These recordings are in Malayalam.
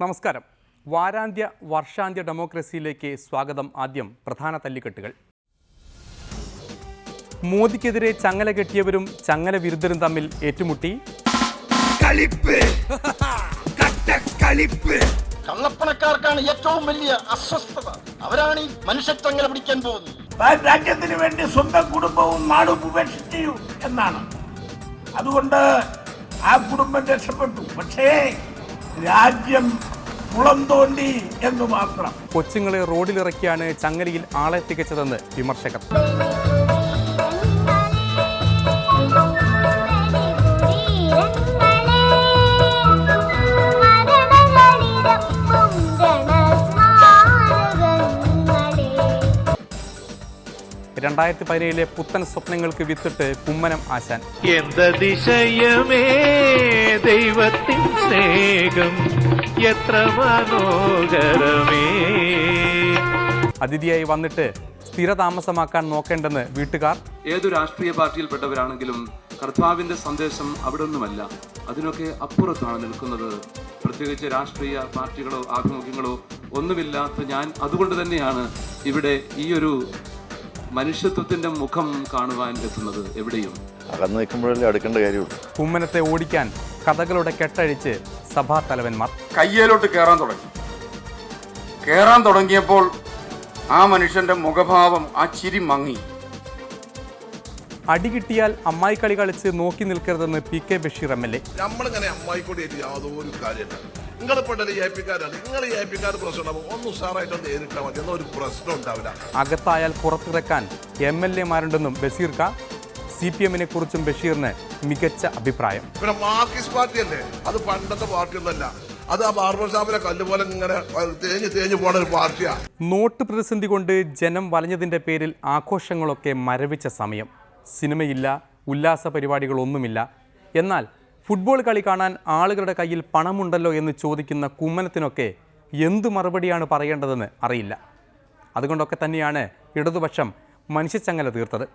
നമസ്കാരം. വാരാന്ത്യ വർഷാന്ത്യ ഡെമോക്രസിയിലേക്ക് സ്വാഗതം. ആദ്യം പ്രധാന തല്ലിക്കെട്ടുകൾ. മോദിക്കെതിരെ ചങ്ങല കെട്ടിയവരും ചങ്ങല വിരുദ്ധരും തമ്മിൽ ഏറ്റുമുട്ടി. കള്ളപ്പണക്കാർക്കാണ് ഏറ്റവും വലിയ അസ്വസ്ഥത. അവരാണ് ഈ മനുഷ്യച്ചങ്ങല പിടിക്കാൻ പോകുന്നത്. രാജ്യത്തിന് വേണ്ടി സ്വന്തം കുടുംബവും നാടും ഉപേക്ഷിച്ചു എന്നാണ്. അതുകൊണ്ട് ആ കുടുംബം രക്ഷപ്പെട്ടു. പക്ഷേ രാജ്യം കുളം തോണ്ടി എന്ന് മാത്രം. കൊച്ചുങ്ങളെ റോഡിലിറക്കിയാണ് ചങ്ങലയിൽ ആളെ തികച്ചതെന്ന് വിമർശകർ. പുത്തൻ സ്വപ്നങ്ങൾക്ക് വിത്തിട്ട് കുമ്മനം ആശാൻ. ദിശയമേ ദൈവത്തിൻ സ്നേഹം എത്ര മനോഹരമേ. അതിഥിയായി വന്നിട്ട് സ്ഥിരതാമസമാക്കാൻ നോക്കേണ്ടെന്ന് വീട്ടുകാർ. ഏതു രാഷ്ട്രീയ പാർട്ടിയിൽപ്പെട്ടവരാണെങ്കിലും കർത്താവിന്റെ സന്ദേശം അവിടെ ഒന്നുമല്ല, അതിനൊക്കെ അപ്പുറത്താണ് നിൽക്കുന്നത്. പ്രത്യേകിച്ച് രാഷ്ട്രീയ പാർട്ടികളോ ആഭിമുഖ്യങ്ങളോ ഒന്നുമില്ലാത്ത ഞാൻ അതുകൊണ്ട് തന്നെയാണ് ഇവിടെ ഈ ഒരു മനുഷ്യത്വത്തിന്റെ മുഖം കാണുവാൻ എത്തുന്നത്. എവിടെയും അടുക്കേണ്ട കാര്യമുള്ളൂ. കുമ്മനത്തെ ഓടിക്കാൻ കഥകളുടെ കെട്ടഴിച്ച് സഭാ തലവന്മാർ കയ്യേലോട്ട് കയറാൻ തുടങ്ങിയപ്പോൾ ആ മനുഷ്യന്റെ മുഖഭാവം, ആ ചിരി മങ്ങി. അടികിട്ടിയാൽ അമ്മായിക്കളി കളിച്ച് നോക്കി നിൽക്കരുതെന്ന് PK ബഷീർ MLA. നമ്മളിങ്ങനെ അമ്മായിക്കൂടി യാതൊരു കാര്യമില്ല. നിങ്ങളിപ്പോഴല്ലേ ഏൽപ്പിക്കാരാണ്, നിങ്ങൾ ഈ ഏൽപ്പിക്കാർ പ്രശ്നം ഒന്ന് ഉഷാറായിട്ടൊന്ന് നേരിട്ടാൽ മതി, എന്നൊരു പ്രശ്നം ഉണ്ടാവില്ല. അകത്തായാൽ പുറത്തിറക്കാൻ MLA മാരുണ്ടെന്നും ബഷീർക്ക. CPM-നെ കുറിച്ചും ബഷീറിന് മികച്ച അഭിപ്രായം. പിന്നെ മാർക്സിസ്റ്റ് പാർട്ടി അല്ലേ, അത് പണ്ടത്തെ പാർട്ടിയൊന്നുമല്ല. അത് ആ ബാർബർ ഷാപ്പിലെ കല്ലുപോലെ ഇങ്ങനെ തേഞ്ഞു പോണ ഒരു പാർട്ടിയാണ്. നോട്ട് പ്രതിസന്ധി കൊണ്ട് ജനം വലഞ്ഞതിന്റെ പേരിൽ ആഘോഷങ്ങളൊക്കെ മരവിച്ച സമയം. സിനിമയില്ല, ഉല്ലാസ പരിപാടികളൊന്നുമില്ല. എന്നാൽ ഫുട്ബോൾ കളി കാണാൻ ആളുകളുടെ കയ്യിൽ പണമുണ്ടല്ലോ എന്ന് ചോദിക്കുന്ന കുമ്മനത്തിനൊക്കെ എന്തു മറുപടിയാണ് പറയേണ്ടതെന്ന് അറിയില്ല. അതുകൊണ്ടൊക്കെ തന്നെയാണ് ഇടതുപക്ഷം മനുഷ്യച്ചങ്ങല തീർത്തത്.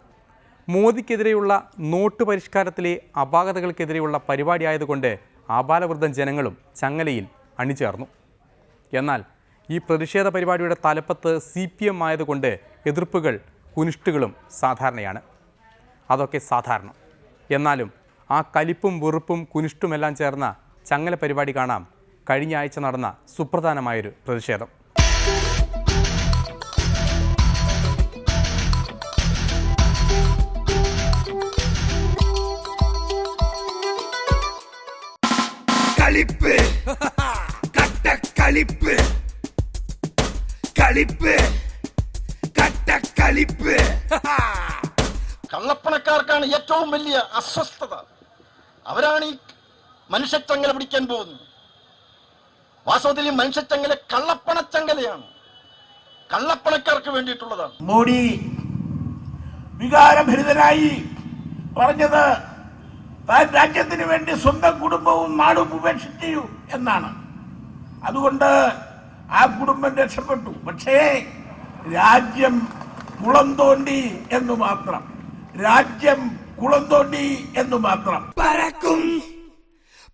മോദിക്കെതിരെയുള്ള നോട്ട് പരിഷ്കാരത്തിലെ അപാകതകൾക്കെതിരെയുള്ള പരിപാടിയായതുകൊണ്ട് ആബാലവൃദ്ധം ജനങ്ങളും ചങ്ങലയിൽ അണിചേർന്നു. എന്നാൽ ഈ പ്രതിഷേധ പരിപാടിയുടെ തലപ്പത്ത് CPM ആയതുകൊണ്ട് എതിർപ്പുകൾ കുനിഷ്ടുകളും സാധാരണയാണ്. അതൊക്കെ സാധാരണ. എന്നാലും ആ കലിപ്പും വെറുപ്പും കുനിഷ്ടുമെല്ലാം ചേർന്ന ചങ്ങല പരിപാടി കാണാം. കഴിഞ്ഞ ആഴ്ച നടന്ന സുപ്രധാനമായൊരു പ്രതിഷേധം. കള്ളപ്പണക്കാർക്കാണ് ഏറ്റവും വലിയ അസ്വസ്ഥത. അവരാണ് ഈ മനുഷ്യച്ചങ്ങല പിടിക്കാൻ പോകുന്നത്. വാസ്തവത്തിൽ ഈ മനുഷ്യച്ചങ്ങല കള്ളപ്പണച്ചങ്ങലയാണ്, കള്ളപ്പണക്കാർക്ക് വേണ്ടിയിട്ടുള്ളതാണ്. മോഡി വികാരഭരിതനായി പറഞ്ഞത് താൻ രാജ്യത്തിന് വേണ്ടി സ്വന്തം കുടുംബവും നാടും ഉപേക്ഷിച്ചു എന്നാണ്. അതുകൊണ്ട് ആ കുടുംബം രക്ഷപ്പെട്ടു. പക്ഷേ രാജ്യം കുളം തോണ്ടി എന്ന് മാത്രം. രാജ്യം കുളം തോണ്ടി എന്ന് മാത്രം. പറക്കും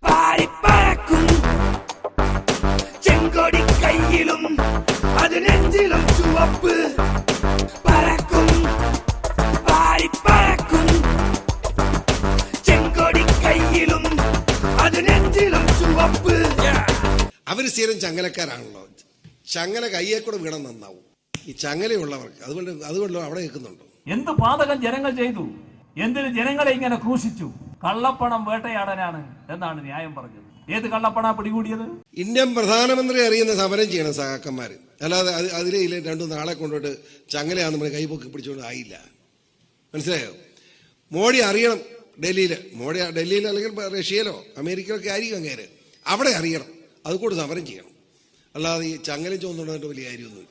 പാരിപ്പറക്കും ചെങ്കൊടി കയ്യിലും അത് നെഞ്ചിലും ചുവപ്പ്. പറക്കും പാരിപ്പറക്കും ചെങ്കൊടി കയ്യിലും അത് നെഞ്ചിലും ചുവപ്പ്. അവര് സ്ഥിരം ചങ്ങലക്കാരാണല്ലോ. ചങ്ങല കയ്യെ കൂടെ വീണം നന്നാവും ഈ ചങ്ങലയുള്ളവർക്ക്. അതുകൊണ്ട് അവിടെ നിൽക്കുന്നുണ്ടോ? എന്ത് പാതകം ജനങ്ങൾ ചെയ്തു, എന്തിന് ജനങ്ങളെ ഇങ്ങനെ ക്രൂശിച്ചു? കള്ളപ്പണം വേട്ടയാടാനാണ് എന്നാണ് ന്യായം പറഞ്ഞത്. ഏത് കള്ളപ്പണ പിടികൂടിയത്? ഇന്ത്യൻ പ്രധാനമന്ത്രി അറിയുന്ന സമരം ചെയ്യണം സഹാക്കന്മാര്. അല്ലാതെ അതിലെ രണ്ടു നാളെ കൊണ്ടുപോയിട്ട് ചങ്ങലയാന്ന് നമ്മൾ കൈപൊക്കി പിടിച്ചുകൊണ്ട് ആയില്ല. മനസ്സിലായോ? മോഡി അറിയണം. ഡൽഹിയിൽ അല്ലെങ്കിൽ റഷ്യയിലോ അമേരിക്കയിലൊക്കെ ആയിരിക്കും അങ്ങേര്. അവിടെ അറിയണം, അതുകൂടെ സമരം ചെയ്യണം. അല്ലാതെ ഈ ചങ്ങല ചോന്നുകൊണ്ടിട്ട് വലിയ കാര്യമൊന്നുമില്ല.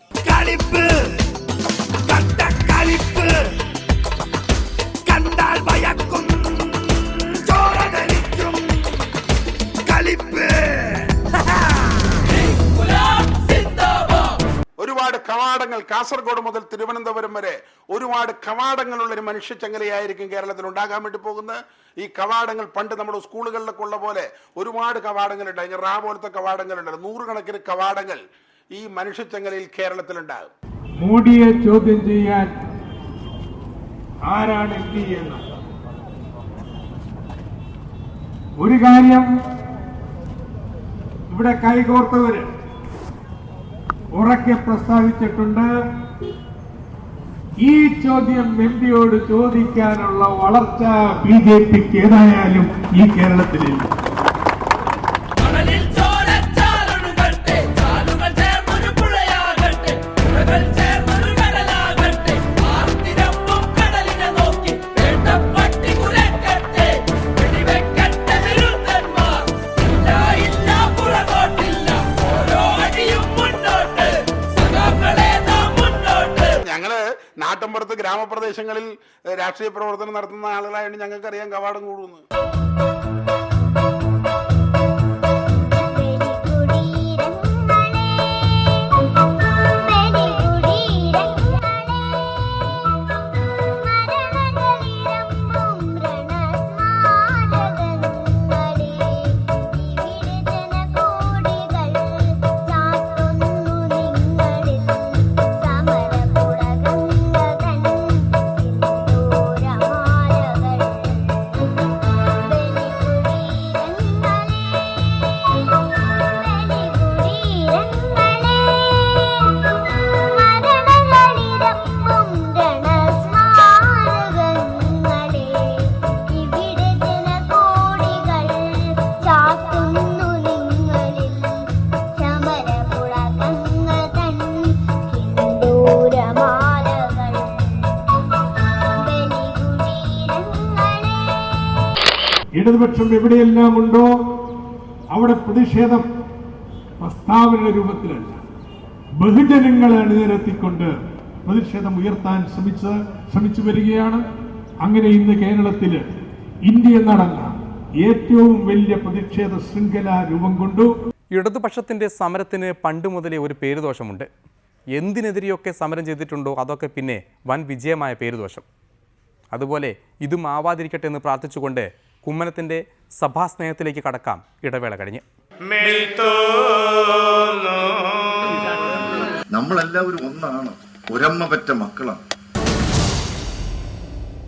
കണ്ടാൽ ഭയക്കും ചോരതലിക്കും കളിപ്പ്. ഒരുപാട് കവാടങ്ങൾ കാസർഗോഡ് മുതൽ തിരുവനന്തപുരം വരെ ഒരുപാട് കവാടങ്ങളുള്ള ഒരു മനുഷ്യച്ചങ്ങലയായിരിക്കും കേരളത്തിൽ ഉണ്ടാകാൻ വേണ്ടി പോകുന്നത്. ഈ കവാടങ്ങൾ പണ്ട് നമ്മുടെ സ്കൂളുകളിലൊക്കെ ഉള്ള പോലെ ഒരുപാട് കവാടങ്ങളുണ്ട്. അതിന് റാ പോലത്തെ കവാടങ്ങളുണ്ട്. 100 കണക്കിന് കവാടങ്ങൾ ഈ മനുഷ്യച്ചങ്ങലയിൽ കേരളത്തിലുണ്ടാകും. മോഡിയെ ചോദ്യം ചെയ്യാൻ ആരാണ് എത്തിയെന്ന് ഒരു കാര്യം ഇവിടെ കൈകോർത്തവര് ഉറക്കെ പ്രസ്താവിച്ചിട്ടുണ്ട്. ഈ ചോദ്യം എംപിയോട് ചോദിക്കാനുള്ള വളർച്ച BJPക്ക് ഏതായാലും ഈ കേരളത്തിലില്ല. നാട്ടിൻപുറത്ത് ഗ്രാമപ്രദേശങ്ങളിൽ രാഷ്ട്രീയ പ്രവർത്തനം നടത്തുന്ന ആളുകളായതുകൊണ്ട് ഞങ്ങൾക്കറിയാം കവാടം കൂടുന്നു. ഇടതുപക്ഷം എവിടെയെല്ലാം ഉണ്ടോ അവിടെ പ്രതിഷേധം പ്രസ്താവന രൂപത്തിലല്ല, ബഹുജനങ്ങളെ അണിനിരത്തിക്കൊണ്ട് പ്രതിഷേധം ഉയർത്താൻ ശ്രമിച്ചു വരികയാണ്. അങ്ങനെ ഇന്ന് കേരളത്തില് ഇന്ത്യ നടന്ന ഏറ്റവും വലിയ പ്രതിഷേധ ശൃംഖല രൂപം കൊണ്ടു. ഇടതുപക്ഷത്തിൻ്റെ സമരത്തിന് പണ്ട് മുതലേ ഒരു പേരുദോഷമുണ്ട്. എന്തിനെതിരെയൊക്കെ സമരം ചെയ്തിട്ടുണ്ടോ അതൊക്കെ പിന്നെ വൻ വിജയമായ പേരുദോഷം. അതുപോലെ ഇതും ആവാതിരിക്കട്ടെ എന്ന് പ്രാർത്ഥിച്ചുകൊണ്ട് കുമ്മനത്തിൻ്റെ സഭാസ്നേഹത്തിലേക്ക് കടക്കാം. ഇടവേള കഴിഞ്ഞ് നമ്മളെല്ലാവരും ഒന്നാണ്, ഒരമ്മ പറ്റ മക്കളാണ്.